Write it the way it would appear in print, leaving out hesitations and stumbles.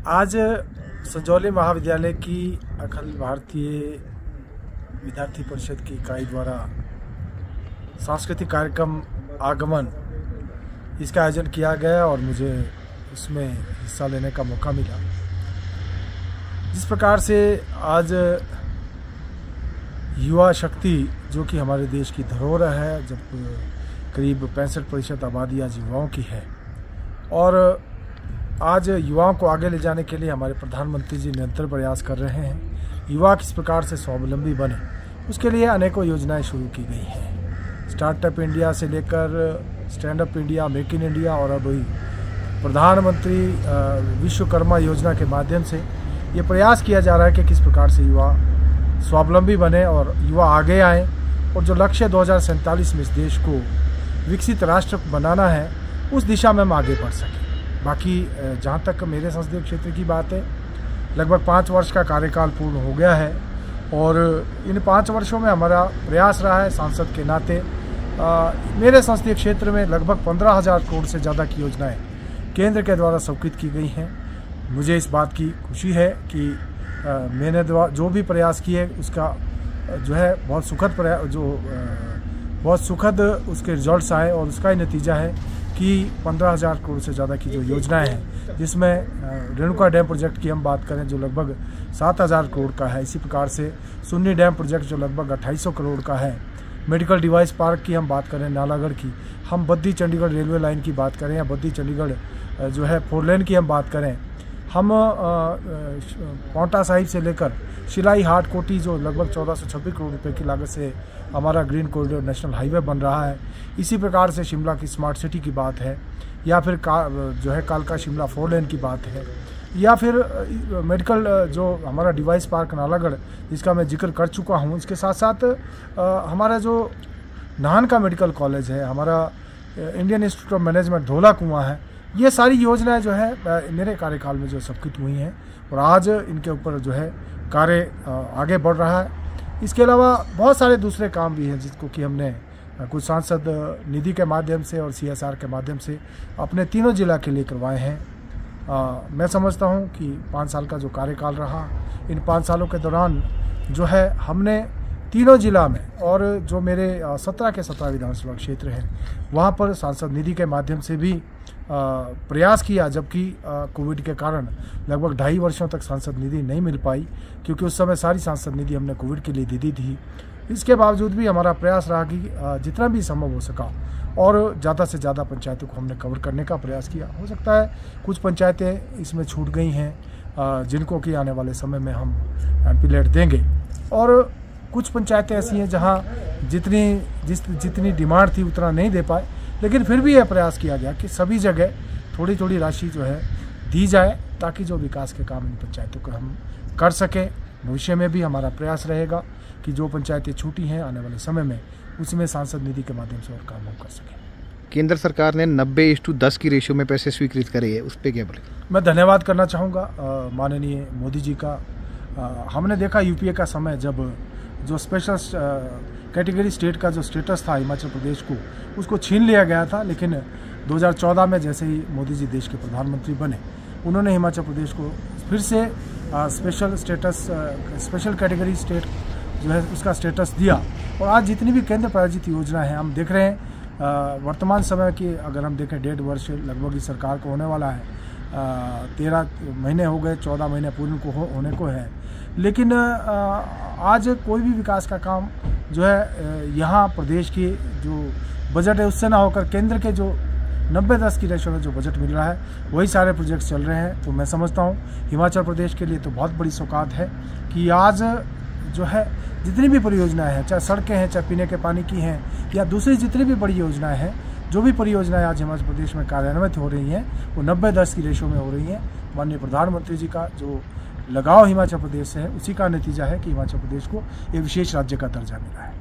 आज संजौली महाविद्यालय की अखिल भारतीय विद्यार्थी परिषद की इकाई द्वारा सांस्कृतिक कार्यक्रम आगमन इसका आयोजन किया गया और मुझे उसमें हिस्सा लेने का मौका मिला। जिस प्रकार से आज युवा शक्ति जो कि हमारे देश की धरोहर है, जब करीब 65% आबादी आज युवाओं की है और आज युवाओं को आगे ले जाने के लिए हमारे प्रधानमंत्री जी निरंतर प्रयास कर रहे हैं। युवा किस प्रकार से स्वावलंबी बने, उसके लिए अनेकों योजनाएं शुरू की गई हैं। स्टार्टअप इंडिया से लेकर stand up India, make in India और अब प्रधानमंत्री विश्वकर्मा योजना के माध्यम से ये प्रयास किया जा रहा है कि किस प्रकार से युवा स्वावलंबी बने और युवा आगे आए और जो लक्ष्य 2047 में इस देश को विकसित राष्ट्र बनाना है उस दिशा में हम आगे बढ़ सकें। बाकी जहाँ तक मेरे संसदीय क्षेत्र की बात है, लगभग 5 वर्ष का कार्यकाल पूर्ण हो गया है और इन 5 वर्षों में हमारा प्रयास रहा है सांसद के नाते मेरे संसदीय क्षेत्र में लगभग 15,000 करोड़ से ज़्यादा की योजनाएं केंद्र के द्वारा स्वीकृत की गई हैं। मुझे इस बात की खुशी है कि मैंने जो भी प्रयास किए उसका जो है बहुत सुखद उसके रिजल्ट्स आए और उसका ही नतीजा है कि 15,000 करोड़ से ज़्यादा की जो योजनाएं हैं, जिसमें रेणुका डैम प्रोजेक्ट की हम बात करें जो लगभग 7,000 करोड़ का है, इसी प्रकार से सुन्नी डैम प्रोजेक्ट जो लगभग 2,800 करोड़ का है, मेडिकल डिवाइस पार्क की हम बात करें नालागढ़ की, हम बद्दी चंडीगढ़ रेलवे लाइन की बात करें या बद्दी चंडीगढ़ जो है 4 लेन की हम बात करें, हम पांवटा साहिब से लेकर शिलाई हाट कोटी जो लगभग 1426 करोड़ रुपए की लागत से हमारा ग्रीन कॉरिडोर नेशनल हाईवे बन रहा है। इसी प्रकार से शिमला की स्मार्ट सिटी की बात है या फिर जो है कालका शिमला 4 लेन की बात है या फिर मेडिकल जो हमारा डिवाइस पार्क नालागढ़ जिसका मैं जिक्र कर चुका हूँ। इसके साथ साथ हमारा जो नाहन का मेडिकल कॉलेज है, हमारा इंडियन इंस्टीट्यूट ऑफ मैनेजमेंट धोला कुआं है, ये सारी योजनाएं जो है मेरे कार्यकाल में जो स्वीकृत हुई हैं और आज इनके ऊपर जो है कार्य आगे बढ़ रहा है। इसके अलावा बहुत सारे दूसरे काम भी हैं जिसको कि हमने कुछ सांसद निधि के माध्यम से और CSR के माध्यम से अपने तीनों जिला के लिए करवाए हैं। मैं समझता हूं कि 5 साल का जो कार्यकाल रहा, इन 5 सालों के दौरान जो है हमने तीनों जिला में और जो मेरे 17 के 17 विधानसभा क्षेत्र हैं वहाँ पर सांसद निधि के माध्यम से भी प्रयास किया, जबकि कोविड के कारण लगभग 2.5 वर्षों तक सांसद निधि नहीं मिल पाई क्योंकि उस समय सारी सांसद निधि हमने कोविड के लिए दे दी थी। इसके बावजूद भी हमारा प्रयास रहा कि जितना भी संभव हो सका और ज़्यादा से ज़्यादा पंचायतों को हमने कवर करने का प्रयास किया। हो सकता है कुछ पंचायतें इसमें छूट गई हैं जिनको कि आने वाले समय में हम एमपी देंगे और कुछ पंचायतें ऐसी हैं जहां जितनी डिमांड थी उतना नहीं दे पाए, लेकिन फिर भी यह प्रयास किया गया कि सभी जगह थोड़ी थोड़ी राशि जो है दी जाए ताकि जो विकास के काम इन पंचायतों को हम कर सकें। भविष्य में भी हमारा प्रयास रहेगा कि जो पंचायतें छूटी हैं आने वाले समय में उसमें सांसद निधि के माध्यम से और काम हम कर सकें। केंद्र सरकार ने 90:10 की रेशियो में पैसे स्वीकृत करे है, उस पर क्या बोले? मैं धन्यवाद करना चाहूँगा माननीय मोदी जी का। हमने देखा यूपीए का समय जब जो स्पेशल कैटेगरी स्टेट का जो स्टेटस था हिमाचल प्रदेश को, उसको छीन लिया गया था, लेकिन 2014 में जैसे ही मोदी जी देश के प्रधानमंत्री बने उन्होंने हिमाचल प्रदेश को फिर से स्पेशल कैटेगरी स्टेट जो है उसका स्टेटस दिया और आज जितनी भी केंद्र प्रायोजित योजना है हम देख रहे हैं वर्तमान समय की अगर हम देखें 1.5 वर्ष लगभग इस सरकार को होने वाला है, 13 महीने हो गए, 14 महीने पूर्ण को होने को है, लेकिन आज कोई भी विकास का काम जो है यहाँ प्रदेश की जो बजट है उससे ना होकर केंद्र के जो 90:10 की रेशो में जो बजट मिल रहा है वही सारे प्रोजेक्ट चल रहे हैं। तो मैं समझता हूँ हिमाचल प्रदेश के लिए तो बहुत बड़ी सौगात है कि आज जो है जितनी भी परियोजनाएं हैं, चाहे सड़कें हैं, चाहे पीने के पानी की हैं या दूसरी जितनी भी बड़ी योजनाएं हैं, जो भी परियोजनाएं आज हिमाचल प्रदेश में कार्यान्वित हो रही हैं वो 90:10 की रेशो में हो रही हैं। माननीय प्रधानमंत्री जी का जो लगाव हिमाचल प्रदेश से है उसी का नतीजा है कि हिमाचल प्रदेश को एक विशेष राज्य का दर्जा मिला है।